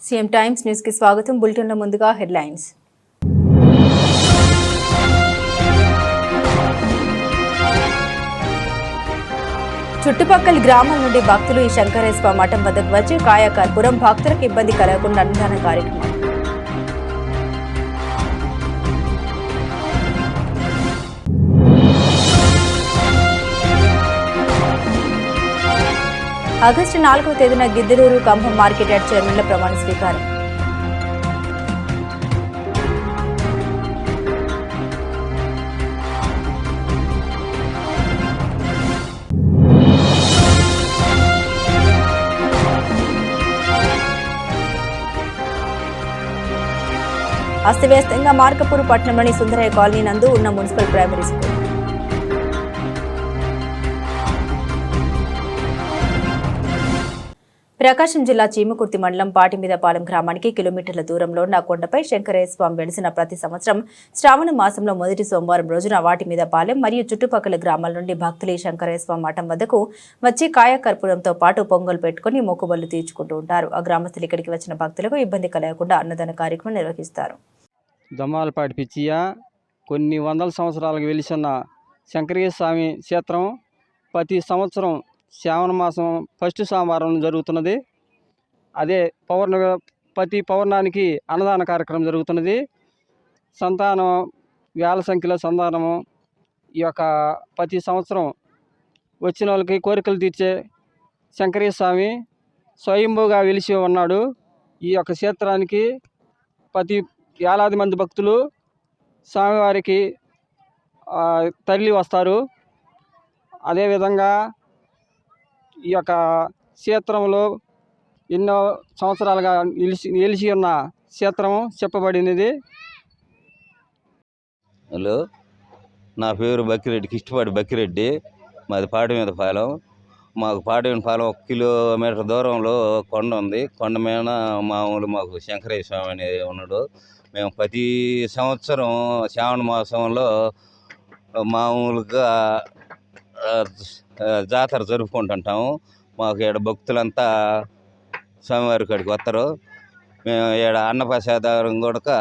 CM times news కి స్వాగతం. బులెటిన్లో ముందుగా హెడ్లైన్స్. చుట్టుపక్కల గ్రామాల నుండి భక్తులు ఈ శంకరేశ్వర మఠం వద్దకు వచ్చి కాయకర్పూరం భక్తులకు ఇబ్బంది కలగకుండా అన్నదాన కార్యక్రమం. ఆగస్టు 4వ తేదీన గిద్దలూరు కంభం మార్కెట్ యార్డ్ చైర్మన్ల ప్రమాణ స్వీకారం. అస్తవ్యస్తంగా మార్కపూర్ పట్టణంలోని సుందరయ్య కాలనీ నందు ఉన్న మున్సిపల్ ప్రైమరీ స్కూల్. ప్రకాశం జిల్లా చీమకుర్తి మండలం పాటిమీదపాలెం గ్రామానికి కిలోమీటర్ల దూరంలో ఉన్న కొండపై శంకరయ్య స్వామి వెలిసిన ప్రతి సంవత్సరం శ్రావణ మాసంలో మొదటి సోమవారం రోజున వాటిమీదపాలెం మరియు చుట్టుపక్కల గ్రామాల నుండి భక్తులు శంకరయ్య స్వామి మఠం వద్దకు వచ్చి కాయకర్పూరంతో పాటు పొంగలు పెట్టుకుని మొక్కుబళ్లు తీర్చుకుంటూ ఉంటారు. ఆ గ్రామస్తులు ఇక్కడికి వచ్చిన భక్తులకు ఇబ్బంది కలగకుండా అన్నదాన కార్యక్రమం నిర్వహిస్తారు. దమ్మాలపాటి పిచ్చియ కొన్ని వందల సంవత్సరాలకు వెలిసిన శంకరయ్య స్వామి క్షేత్రం ప్రతి సంవత్సరం శ్రావణ మాసం ఫస్ట్ సోమవారం జరుగుతున్నది. అదే ప్రతి పౌర్ణానికి అన్నదాన కార్యక్రమం జరుగుతున్నది. సంతానం వేల సంఖ్యలో సంతానము ఈ యొక్క ప్రతి సంవత్సరం వచ్చిన వాళ్ళకి కోరికలు తీర్చే శంకరయ్య స్వామి స్వయంభూగా వెలిసి ఉన్నాడు. ఈ యొక్క క్షేత్రానికి ప్రతి వేలాది మంది భక్తులు స్వామివారికి తరలి వస్తారు. అదేవిధంగా ఈ యొక్క క్షేత్రంలో ఎన్నో సంవత్సరాలుగా నిలిచి ఉన్న క్షేత్రం చెప్పబడినది. హలో, నా పేరు బక్కిరెడ్డి, కిష్టిపాటి బక్కిరెడ్డి. మాది పాటిమీదపాలెం. మాకు పాటిమీదపాలెం 1 కిలోమీటర్ దూరంలో కొండ ఉంది. కొండ మీద మాకు శంకరయ్య స్వామి అనేది ఉన్నాడు. మేము ప్రతి సంవత్సరం శ్రావణ మాసంలో మామూలుగా జాతర జరుపుకుంటుంటాము. మాకు ఇక్కడ భక్తులంతా స్వామివారి కాడికి వస్తారు. మేము ఇక్కడ అన్నప్రసాదం కూడా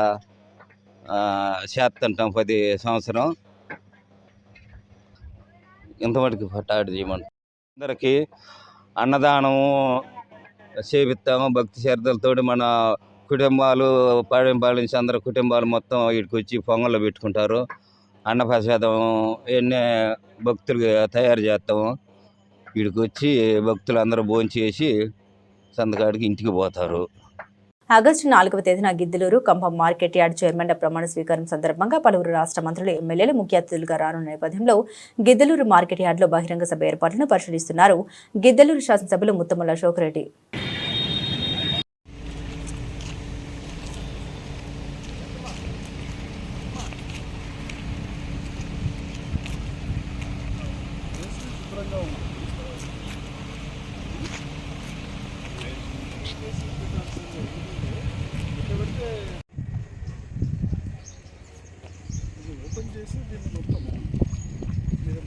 చేస్తుంటాం ప్రతి సంవత్సరం. ఇంతమటికి పట్టాడు చేయమంటాం. అందరికీ అన్నదానము చేపిస్తాము. భక్తి శ్రద్ధలతో మన కుటుంబాలు పాడెంపాల నుంచి అందరు కుటుంబాలు మొత్తం వీటికి వచ్చి పొంగళ్ళు పెట్టుకుంటారు. అన్నప్రసాదం ఎన్నే భక్తులు తయారు చేస్తాము. వీడికి వచ్చి భక్తులు అందరూ భోంచేసి సందకాడికి ఇంటికి పోతారు. ఆగస్టు 4వ తేదీన గిద్దలూరు కంభం మార్కెట్ యార్డ్ చైర్మన్ల ప్రమాణ స్వీకారం సందర్భంగా పలువురు రాష్ట్ర మంత్రులు, ఎమ్మెల్యేలు ముఖ్య అతిథులుగా రానున్న నేపథ్యంలో గిద్దలూరు మార్కెట్ యార్డులో బహిరంగ సభ ఏర్పాట్లను పరిశీలిస్తున్నారు. గిద్దలూరు శాసనసభ్యులు ముత్తముల అశోక్ రెడ్డి. ఓపెన్ చేసి దీన్ని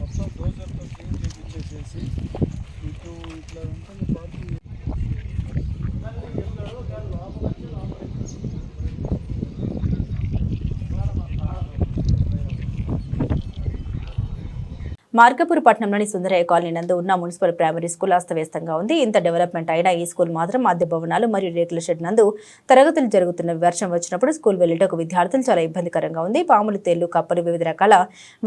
మొత్తం డోజర్తో క్లీన్ చేయించేసేసి ఇటు ఇట్లా ఉంటుంది పార్కింగ్. మార్కపూర్ పట్టణంలోని సుందరయ్య కాలనీ నందు ఉన్న మున్సిపల్ ప్రైమరీ స్కూల్ అస్తవ్యస్తంగా ఉంది. ఇంత డెవలప్మెంట్ అయినా ఈ స్కూల్ మాత్రం అద్దె భవనాలు మరియు రేకుల షెడ్ నందు తరగతులు జరుగుతున్న వర్షం వచ్చినప్పుడు స్కూల్ వెళ్లేటకు విద్యార్థులు చాలా ఇబ్బందికరంగా ఉంది. పాములు, తేళ్లు, కప్పలు, వివిధ రకాల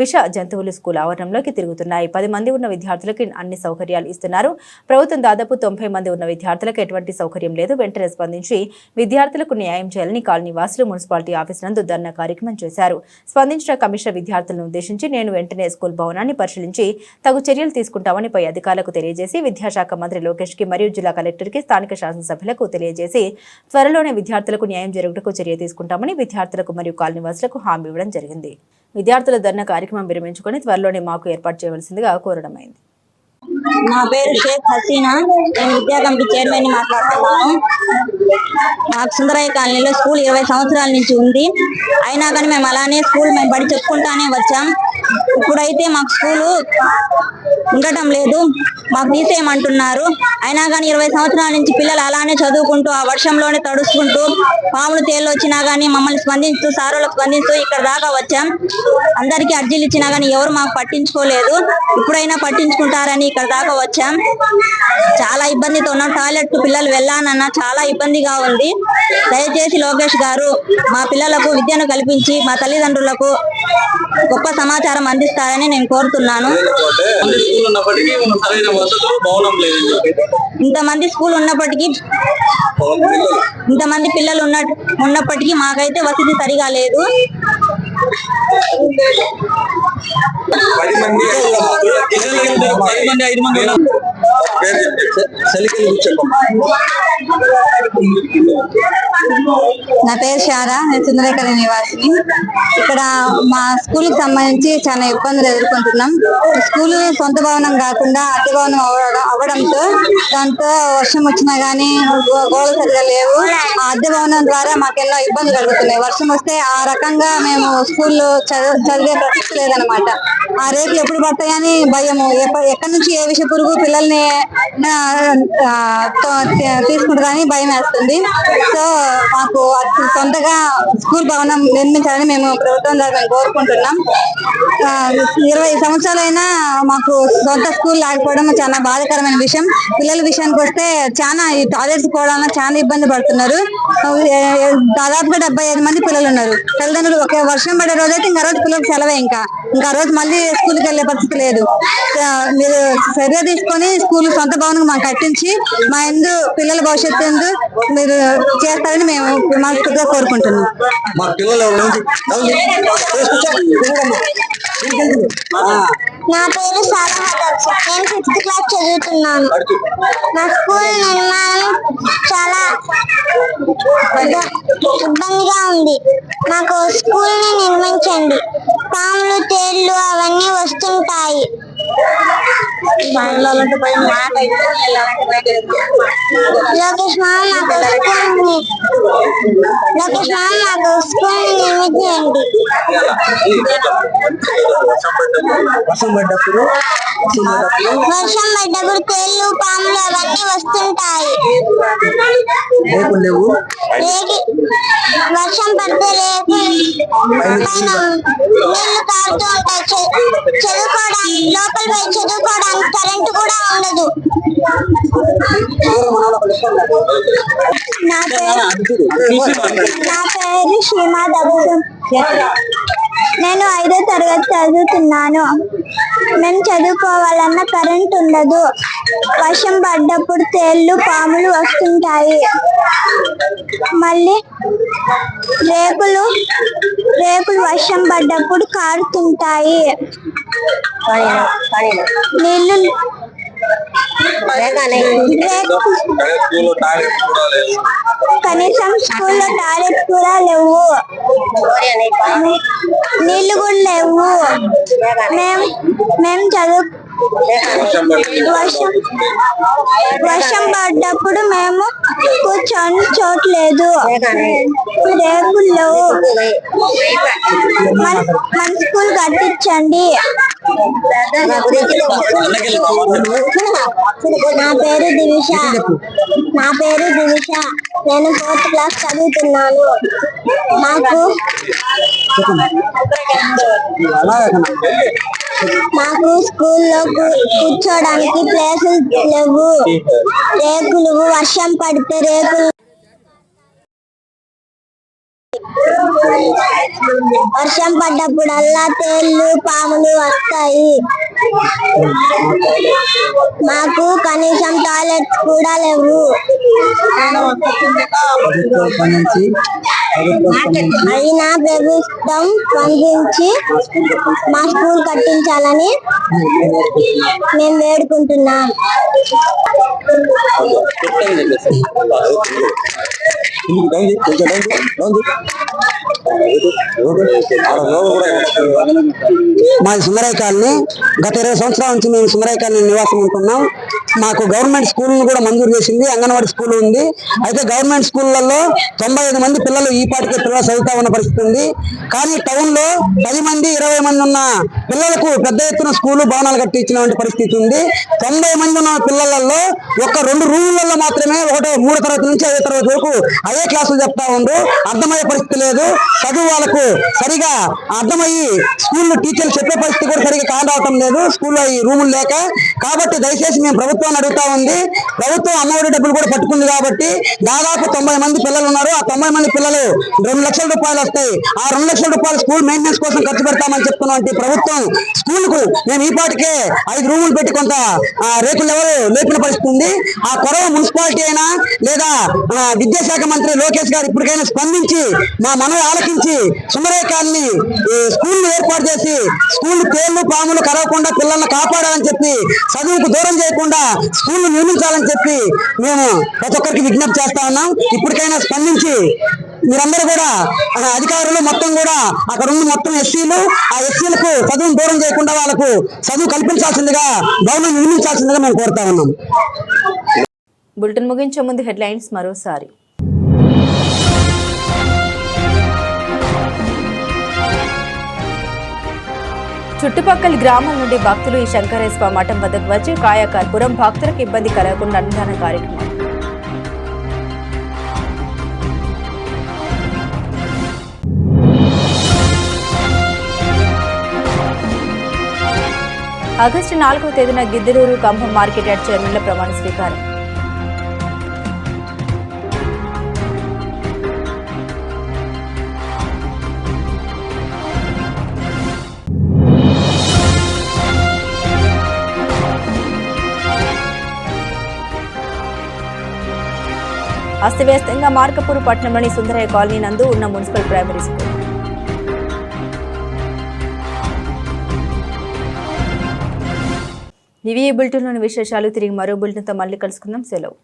విష జంతువులు స్కూల్ ఆవరణంలోకి తిరుగుతున్నాయి. 10 మంది ఉన్న విద్యార్థులకు అన్ని సౌకర్యాలు ఇస్తున్నారు. ప్రభుత్వం దాదాపు 90 మంది ఉన్న విద్యార్థులకు ఎటువంటి సౌకర్యం లేదు. వెంటనే స్పందించి విద్యార్థులకు న్యాయం చేయాలని కాలనీ వాసులు మున్సిపాలిటీ ఆఫీస్ నందు ధర్నా కార్యక్రమం చేశారు. స్పందించిన కమిషనర్ విద్యార్థులను ఉద్దేశించి నేను వెంటనే స్కూల్ భవనాన్ని పరిశీలించి తగు చర్యలు తీసుకుంటామని పై అధికారులకు తెలియజేసి విద్యాశాఖ మంత్రి లోకేష్ కి మరియు జిల్లా కలెక్టర్ కి స్థానిక శాసనసభ్యులకు తెలియజేసి త్వరలోనే విద్యార్థులకు న్యాయం జరుగుటకు చర్య తీసుకుంటామని విద్యార్థులకు మరియు కాలనీవాసులకు హామీ ఇవ్వడం జరిగింది. విద్యార్థుల ధర్నా కార్యక్రమం విరమించుకొని త్వరలోనే మాకు ఏర్పాటు చేయవలసిందిగా కోరడమైంది. నా పేరు షేక్ హసీనా. నేను విద్యా కమిటీ చైర్మన్ మాట్లాడుతున్నాను. మాకు సుందరయ్య కాలనీలో స్కూల్ 20 సంవత్సరాల నుంచి ఉంది. అయినా కానీ మేము అలానే స్కూల్ మేము బడి చెప్పుకుంటానే వచ్చాం. ఇప్పుడైతే మాకు స్కూలు ఉండటం లేదు. మాకు తీసేయమంటున్నారు. అయినా కానీ 20 సంవత్సరాల నుంచి పిల్లలు అలానే చదువుకుంటూ ఆ వర్షంలోనే తడుచుకుంటూ పాములు తేళ్ళు వచ్చినా గానీ మమ్మల్ని స్పందిస్తూ సారోళ్ళకు స్పందిస్తూ ఇక్కడ దాకా వచ్చాం. అందరికీ అర్జీలు ఇచ్చినా గానీ ఎవరు మాకు పట్టించుకోలేదు. ఇప్పుడైనా పట్టించుకుంటారని ఇక్కడ దాకా వచ్చాం. చాలా ఇబ్బందితో ఉన్నాం. టాయిలెట్ పిల్లలు వెళ్ళానన్నా చాలా ఇబ్బందిగా ఉంది. దయచేసి లోకేష్ గారు మా పిల్లలకు విద్యను కల్పించి మా తల్లిదండ్రులకు గొప్ప సమాచారం అందిస్తారని నేను కోరుతున్నాను. ఇంతమంది స్కూల్ ఉన్నప్పటికీ ఇంతమంది పిల్లలు ఉన్నప్పటికీ మాకైతే వసతి సరిగా లేదు. నా పేరు శారా, నేను సుందరేకర నివాసిని. ఇక్కడ మా స్కూల్ కి సంబంధించి చాలా ఇబ్బందులు ఎదుర్కొంటున్నాం. స్కూల్ సొంత భవనం కాకుండా అద్దె భవనం అవ్వడంతో దాంతో వర్షం వచ్చినా గానీ గోడలు సరిగా లేవు. ఆ అద్దె భవనం ద్వారా మాకెన్నో ఇబ్బందులు కలుగుతున్నాయి. వర్షం వస్తే ఆ రకంగా మేము స్కూల్లో చదివే పరిస్థితి లేదనమాట. ఆ రేట్లు ఎప్పుడు పడతాయని భయము. ఎక్కడి నుంచి ఏ విషయ పురుగు పిల్లల్ని తీసుకుంటుందని భయం వేస్తుంది. సో మాకు సొంతగా స్కూల్ భవనం నిర్మించాలని మేము ప్రభుత్వం ద్వారా కోరుకుంటున్నాం. 20 సంవత్సరాలైనా మాకు సొంత స్కూల్ లేకపోవడం చాలా బాధాకరమైన విషయం. పిల్లల విషయానికి వస్తే చాలా ఈ టాయిలెట్స్ పోవడానికి చాలా ఇబ్బంది పడుతున్నారు. దాదాపుగా 75 మంది పిల్లలు ఉన్నారు. తల్లిదండ్రులు ఒక వర్షం పడే రోజైతే ఇంకా రోజు పిల్లలకు సెలవే. ఇంకా రోజు మళ్ళీ స్కూల్కి వెళ్ళే పరిస్థితి లేదు. మీరు చర్య తీసుకొని స్కూల్ సొంత భవనం మాకు కట్టించి మా ఎందు పిల్లల భవిష్యత్తు ఎందు మీరు చేస్తారని మేము మనస్ఫూర్తిగా కోరుకుంటున్నాం. నా పేరు సారా, నేను 5th క్లాస్ చదువుతున్నాను. నా స్కూల్ నిర్మాణం చాలా ఇబ్బందిగా ఉంది. నాకు స్కూల్ ని నిర్మించండి. పాములు తేళ్లు అవన్నీ వస్తుంటాయి. లోకేష్ మామ నాకు స్కూల్ ని నిర్మించండి. వర్షం పడ్డప్పుడు తేళ్లు పాములు అవన్నీ వస్తుంటాయి. వర్షం పడితే నీళ్లు కారుతూ ఉంటాయి. చదువుకోవడానికి లోపల పోయి చదువుకోవడానికి కరెంటు కూడా ఉండదు. నా పేరు షీమా దబసు. నేను 5వ తరగతి చదువుతున్నాను. మేము చదువుకోవాలన్నా కరెంట్ ఉండదు. వర్షం పడ్డప్పుడు తేళ్లు పాములు వస్తుంటాయి. మళ్ళీ రేకులు వర్షం పడ్డప్పుడు కారుతుంటాయి. నీళ్ళు కనీసం స్కూల్లో టాయిలెట్ కూడా లేవు. నీళ్లు కూడా లేవు. మేము చదువు వర్షం పడ్డప్పుడు మేము కూర్చొని చోట్లేదు. రేకులు లేవు. మన స్కూల్ కట్టించండి. నా పేరు దివిష. నేను 4th క్లాస్ చదువుతున్నాను. మాకు స్కూల్లో కూర్చోడానికి ప్లేసులు లేవు. రేకులు వర్షం పడితే వర్షం పడ్డప్పుడల్లా తేళ్లు పాములు వస్తాయి. మాకు కనీసం టాయిలెట్స్ కూడా లేవు. అయినా ప్రభుత్వం స్పందించి మా స్కూల్ కట్టించాలని మేము వేడుకుంటున్నాం. Don't మాది సుందరయ్య కాలనీ. గత 20 సంవత్సరాల నుంచి మేము సుందరయ్య కాలనీ నివాసం ఉంటున్నాం. మాకు గవర్నమెంట్ స్కూల్ను కూడా మంజూరు చేసింది. అంగన్వాడీ స్కూల్ ఉంది. అయితే గవర్నమెంట్ స్కూళ్ళల్లో 95 మంది పిల్లలు ఈ పాటికే పిల్లలు చదువుతా ఉన్న పరిస్థితి ఉంది. కానీ టౌన్ లో 10 మంది 20 మంది ఉన్న పిల్లలకు పెద్ద ఎత్తున స్కూలు భవనాలు కట్టించిన పరిస్థితి ఉంది. 90 మంది ఉన్న పిల్లలలో ఒక 2 రూములలో మాత్రమే 3వ తరగతి నుంచి 5వ తరగతి వరకు అదే క్లాసులు చెప్తా ఉండ్రు. అర్థమయ్యే పరిస్థితి లేదు. చదువు వాళ్ళకు సరిగా అర్థమయ్యి స్కూల్లో టీచర్లు చెప్పే పరిస్థితి కూడా సరిగా కానరావటం లేదు, స్కూల్లో ఈ రూములు లేక. కాబట్టి దయచేసి మేము ప్రభుత్వాన్ని అడుగుతా ఉంది. ప్రభుత్వం అమ్మఒడి డబ్బులు కూడా పట్టుకుంది కాబట్టి దాదాపు 90 మంది పిల్లలు ఉన్నారు. ఆ 90 మంది పిల్లలు 2 లక్షల రూపాయలు వస్తాయి. ఆ 2 లక్షల రూపాయలు స్కూల్ మెయింటెనెన్స్ కోసం ఖర్చు పెడతామని చెప్తున్నాం. ప్రభుత్వం స్కూల్ కు మేము ఈ పాటికే 5 రూములు పెట్టి కొంత రేకులు ఎవరు లేపిన పరిస్థితి ఉంది. ఆ కొరవ మున్సిపాలిటీ అయినా లేదా విద్యాశాఖ మంత్రి లోకేష్ గారు ఇప్పటికైనా స్పందించి మా మనవి ఆలకించి సుందరయ్య కాలనీ స్కూల్ ఏర్పాటు చేసి స్కూల్ తేళ్లు పాములు కరవకుండా పిల్లల్ని కాపాడాలని చెప్పి, చదువుకు దూరం చేయకుండా స్కూల్ నిర్మించాలని చెప్పి మేము ప్రతి ఒక్కరికి విజ్ఞప్తి చేస్తా ఉన్నాం. ఇప్పటికైనా స్పందించి మీరందరూ కూడా అధికారులు మొత్తం కూడా అక్కడ ఉన్న మొత్తం ఎస్సీలు, ఆ ఎస్సీలకు చదువును దూరం చేయకుండా వాళ్ళకు చదువు కల్పించాల్సిందిగా, భవనం నిర్మించాల్సిందిగా మేము కోరుతా ఉన్నాం. బులెటిన్ ముగించే ముందు హెడ్లైన్స్ మరోసారి. చుట్టుపక్కల గ్రామాల నుండి భక్తులు ఈ శంకరేశ్వర మఠం వద్దకు వచ్చి కాయకర్పూరం భక్తులకు ఇబ్బంది కలగకుండా అన్నదాన కార్యక్రమం. ఆగస్టు 4వ తేదీన గిద్దలూరు కంభం మార్కెట్ యార్డ్ చైర్మన్ల ప్రమాణ స్వీకారం. అస్తవ్యస్తంగా మార్కపూర్ పట్టణంలోని సుందరయ్య కాలనీ నందు ఉన్న మున్సిపల్ ప్రైమరీ స్కూల్. ఇవి ఈ బులెటిన్లోని విశేషాలు. తిరిగి మరో బులెటిన్తో మళ్ళీ కలుసుకుందాం. సెలవు.